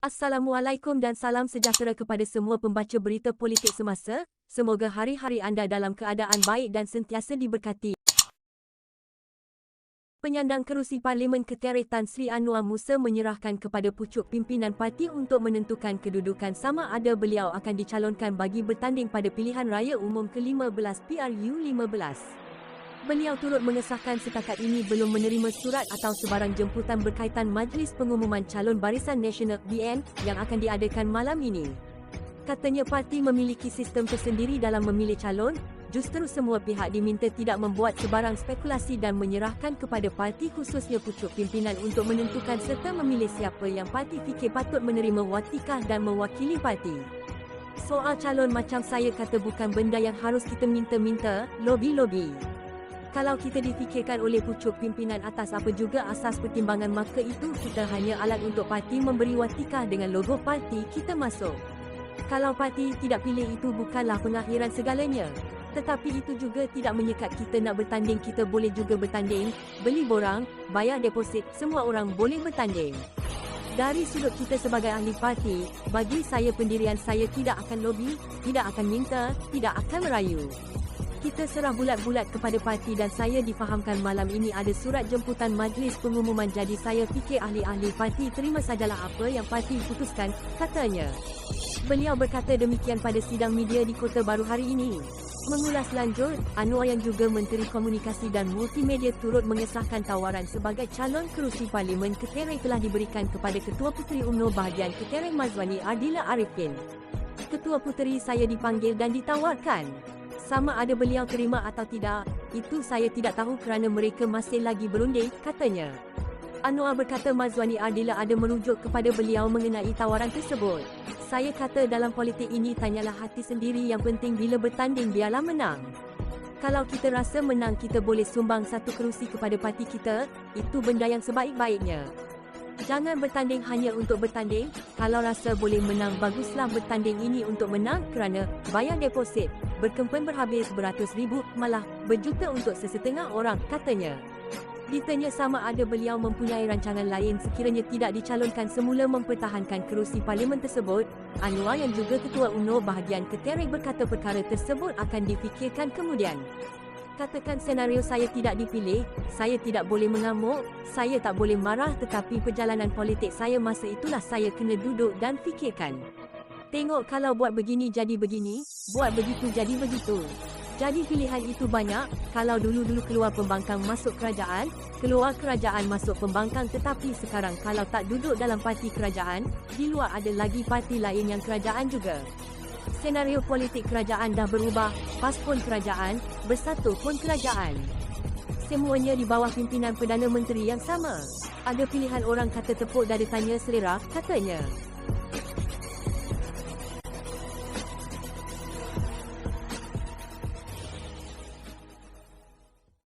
Assalamualaikum dan salam sejahtera kepada semua pembaca berita politik semasa. Semoga hari-hari anda dalam keadaan baik dan sentiasa diberkati. Penyandang kerusi Parlimen Ketereh Tan Sri Anwar Musa menyerahkan kepada pucuk pimpinan parti untuk menentukan kedudukan sama ada beliau akan dicalonkan bagi bertanding pada pilihan raya umum ke-15 PRU15. Beliau turut mengesahkan setakat ini belum menerima surat atau sebarang jemputan berkaitan Majlis Pengumuman Calon Barisan Nasional (BN) yang akan diadakan malam ini. Katanya parti memiliki sistem tersendiri dalam memilih calon, justru semua pihak diminta tidak membuat sebarang spekulasi dan menyerahkan kepada parti khususnya pucuk pimpinan untuk menentukan serta memilih siapa yang parti fikir patut menerima watikah dan mewakili parti. Soal calon macam saya kata bukan benda yang harus kita minta-minta, lobi-lobi. Kalau kita difikirkan oleh pucuk pimpinan atas apa juga asas pertimbangan maka itu kita hanya alat untuk parti memberi watikah dengan logo parti kita masuk. Kalau parti tidak pilih itu bukanlah pengakhiran segalanya. Tetapi itu juga tidak menyekat kita nak bertanding, kita boleh juga bertanding, beli borang, bayar deposit, semua orang boleh bertanding. Dari sudut kita sebagai ahli parti, bagi saya pendirian saya tidak akan lobi, tidak akan minta, tidak akan merayu. Kita serah bulat-bulat kepada parti dan saya difahamkan malam ini ada surat jemputan majlis pengumuman jadi saya fikir ahli-ahli parti terima sajalah apa yang parti putuskan, katanya. Beliau berkata demikian pada sidang media di Kota Baru hari ini. Mengulas lanjut, Anwar yang juga Menteri Komunikasi dan Multimedia turut mengesahkan tawaran sebagai calon kerusi Parlimen Ketereh telah diberikan kepada Ketua Puteri UMNO bahagian Ketereh Mazwani Ardila Arifin. Ketua Puteri saya dipanggil dan ditawarkan. Sama ada beliau terima atau tidak, itu saya tidak tahu kerana mereka masih lagi berunding, katanya. Anwar berkata Mazwani Ardila ada merujuk kepada beliau mengenai tawaran tersebut. Saya kata dalam politik ini tanyalah hati sendiri, yang penting bila bertanding biarlah menang. Kalau kita rasa menang kita boleh sumbang satu kerusi kepada parti kita, itu benda yang sebaik-baiknya. Jangan bertanding hanya untuk bertanding, kalau rasa boleh menang baguslah bertanding ini untuk menang kerana bayar deposit, berkempen berhabis beratus ribu, malah berjuta untuk sesetengah orang, katanya. Ditanya sama ada beliau mempunyai rancangan lain sekiranya tidak dicalonkan semula mempertahankan kerusi parlimen tersebut, Anwar yang juga Ketua UMNO bahagian Ketereh berkata perkara tersebut akan difikirkan kemudian. Katakan senario saya tidak dipilih, saya tidak boleh mengamuk, saya tak boleh marah tetapi perjalanan politik saya masa itulah saya kena duduk dan fikirkan. Tengok kalau buat begini jadi begini, buat begitu jadi begitu. Jadi pilihan itu banyak, kalau dulu-dulu keluar pembangkang masuk kerajaan, keluar kerajaan masuk pembangkang tetapi sekarang kalau tak duduk dalam parti kerajaan, di luar ada lagi parti lain yang kerajaan juga. Senario politik kerajaan dah berubah, PAS pun kerajaan, Bersatu pun kerajaan. Semuanya di bawah pimpinan Perdana Menteri yang sama. Ada pilihan orang kata tepuk dada tanya selera, katanya.